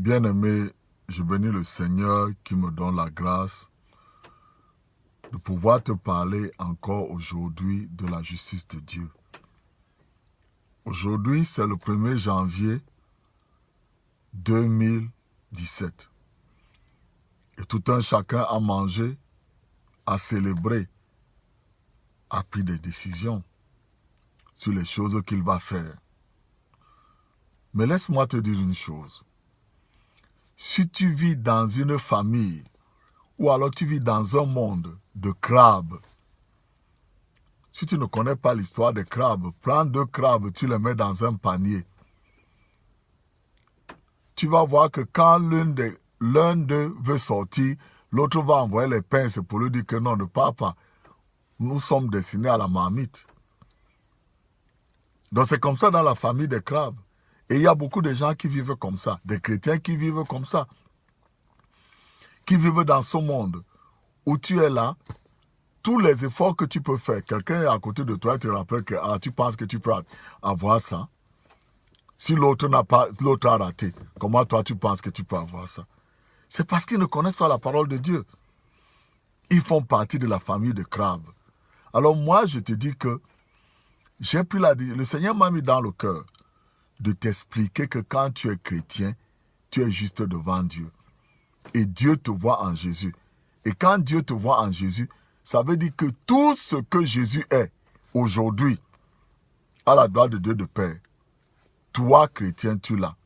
Bien-aimé, je bénis le Seigneur qui me donne la grâce de pouvoir te parler encore aujourd'hui de la justice de Dieu. Aujourd'hui, c'est le 1er janvier 2017. Et tout un chacun a mangé, a célébré, a pris des décisions sur les choses qu'il va faire. Mais laisse-moi te dire une chose. Si tu vis dans une famille ou alors tu vis dans un monde de crabes, si tu ne connais pas l'histoire des crabes, prends 2 crabes, tu les mets dans un panier. Tu vas voir que quand l'un d'eux veut sortir, l'autre va envoyer les pinces pour lui dire que non, ne pars pas. Nous sommes destinés à la marmite. Donc c'est comme ça dans la famille des crabes. Et il y a beaucoup de gens qui vivent comme ça, des chrétiens qui vivent comme ça, qui vivent dans ce monde où tu es là, tous les efforts que tu peux faire, quelqu'un est à côté de toi et te rappelle que tu penses que tu peux avoir ça. Si l'autre a raté, comment toi tu penses que tu peux avoir ça? C'est parce qu'ils ne connaissent pas la parole de Dieu. Ils font partie de la famille de crabes. Alors moi, je te dis que le Seigneur m'a mis dans le cœur de t'expliquer que quand tu es chrétien, tu es juste devant Dieu. Et Dieu te voit en Jésus. Et quand Dieu te voit en Jésus, ça veut dire que tout ce que Jésus est aujourd'hui, à la gloire de Dieu de Père, toi, chrétien, tu l'as.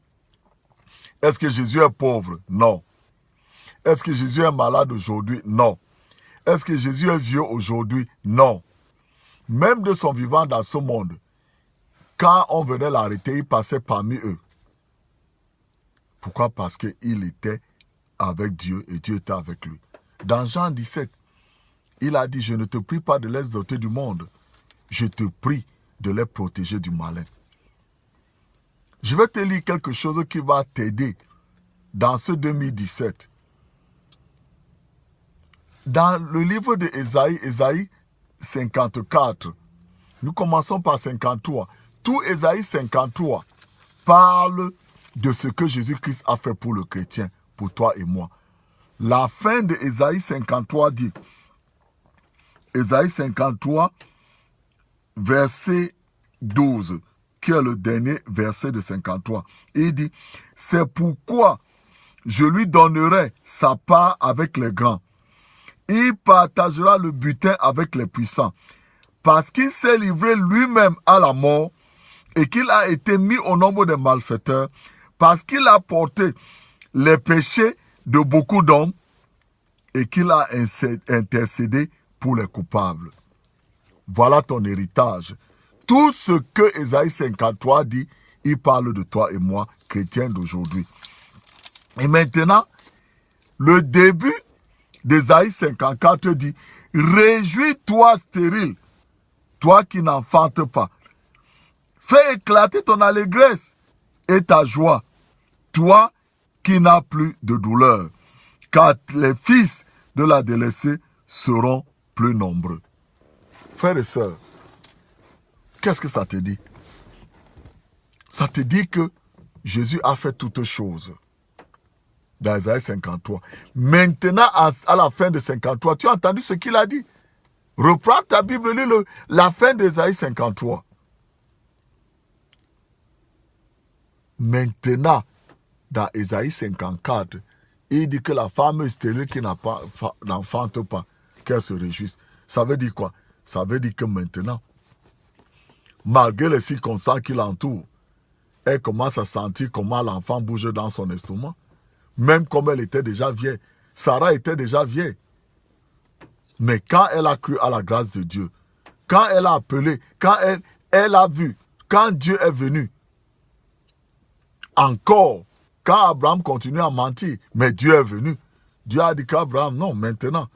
Est-ce que Jésus est pauvre? Non. Est-ce que Jésus est malade aujourd'hui? Non. Est-ce que Jésus est vieux aujourd'hui? Non. Même de son vivant dans ce monde, quand on venait l'arrêter, il passait parmi eux. Pourquoi? Parce qu'il était avec Dieu et Dieu était avec lui. Dans Jean 17, il a dit, je ne te prie pas de les ôter du monde, je te prie de les protéger du malin. Je vais te lire quelque chose qui va t'aider dans ce 2017. Dans le livre d'Ésaïe, Ésaïe 54, nous commençons par 53. Tout Ésaïe 53 parle de ce que Jésus-Christ a fait pour le chrétien, pour toi et moi. La fin de Ésaïe 53 dit, Ésaïe 53, verset 12, qui est le dernier verset de 53. Il dit, c'est pourquoi je lui donnerai sa part avec les grands. Il partagera le butin avec les puissants, parce qu'il s'est livré lui-même à la mort et qu'il a été mis au nombre des malfaiteurs, parce qu'il a porté les péchés de beaucoup d'hommes et qu'il a intercédé pour les coupables. Voilà ton héritage. Tout ce que Ésaïe 53 dit, il parle de toi et moi, chrétiens d'aujourd'hui. Et maintenant, le début d'Ésaïe 54 dit, réjouis-toi stérile, toi qui n'enfantes pas. Fais éclater ton allégresse et ta joie, toi qui n'as plus de douleur, car les fils de la délaissée seront plus nombreux. Frères et sœurs, qu'est-ce que ça te dit? Ça te dit que Jésus a fait toutes choses. Dans Isaïe 53. Maintenant, à la fin de 53, tu as entendu ce qu'il a dit? Reprends ta Bible, lis la fin d'Isaïe 53. Maintenant, dans Isaïe 54, il dit que la femme stérile qui n'enfante pas, qu'elle se réjouisse. Ça veut dire quoi? Ça veut dire que maintenant, malgré les circonstances qui l'entourent, elle commence à sentir comment l'enfant bouge dans son estomac. Même comme elle était déjà vieille. Sarah était déjà vieille. Mais quand elle a cru à la grâce de Dieu, quand elle a appelé, quand elle a vu, quand Dieu est venu, encore, quand Abraham continue à mentir, mais Dieu est venu. Dieu a dit qu'Abraham, non, maintenant.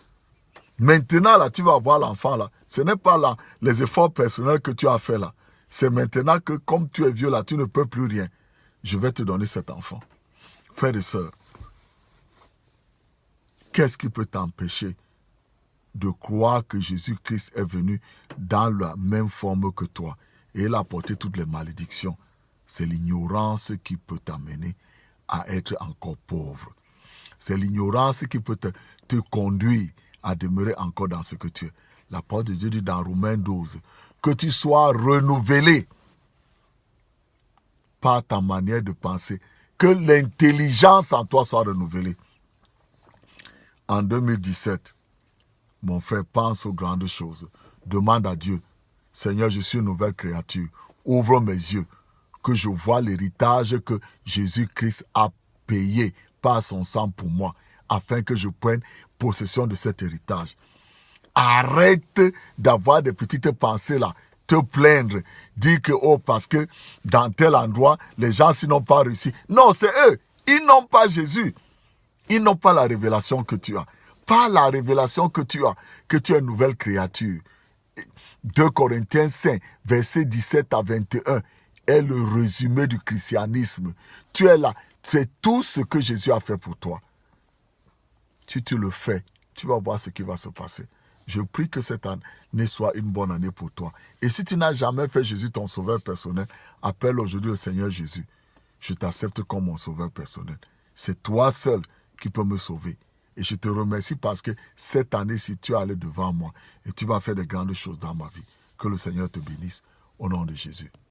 Maintenant, là, tu vas voir l'enfant, là. Ce n'est pas là les efforts personnels que tu as fait, là. C'est maintenant que, comme tu es vieux, là, tu ne peux plus rien. Je vais te donner cet enfant. Frères et sœurs, qu'est-ce qui peut t'empêcher de croire que Jésus-Christ est venu dans la même forme que toi et il a porté toutes les malédictions? C'est l'ignorance qui peut t'amener à être encore pauvre. C'est l'ignorance qui peut te conduire à demeurer encore dans ce que tu es. La parole de Dieu dit dans Romains 12, que tu sois renouvelé par ta manière de penser, que l'intelligence en toi soit renouvelée. En 2017, mon frère, pense aux grandes choses. Demande à Dieu, Seigneur, je suis une nouvelle créature. Ouvre mes yeux, que je vois l'héritage que Jésus-Christ a payé par son sang pour moi, afin que je prenne possession de cet héritage. Arrête d'avoir des petites pensées là, te plaindre, dire que parce que dans tel endroit, les gens s'ils n'ont pas réussi. Non, c'est eux, ils n'ont pas Jésus. Ils n'ont pas la révélation que tu as. Pas la révélation que tu es une nouvelle créature. 2 Corinthiens 5, versets 17 à 21, est le résumé du christianisme. Tu es là. C'est tout ce que Jésus a fait pour toi. Si tu le fais, tu vas voir ce qui va se passer. Je prie que cette année soit une bonne année pour toi. Et si tu n'as jamais fait Jésus ton sauveur personnel, appelle aujourd'hui le Seigneur Jésus. Je t'accepte comme mon sauveur personnel. C'est toi seul qui peux me sauver. Et je te remercie parce que cette année-ci, tu es allé devant moi et tu vas faire de grandes choses dans ma vie. Que le Seigneur te bénisse au nom de Jésus.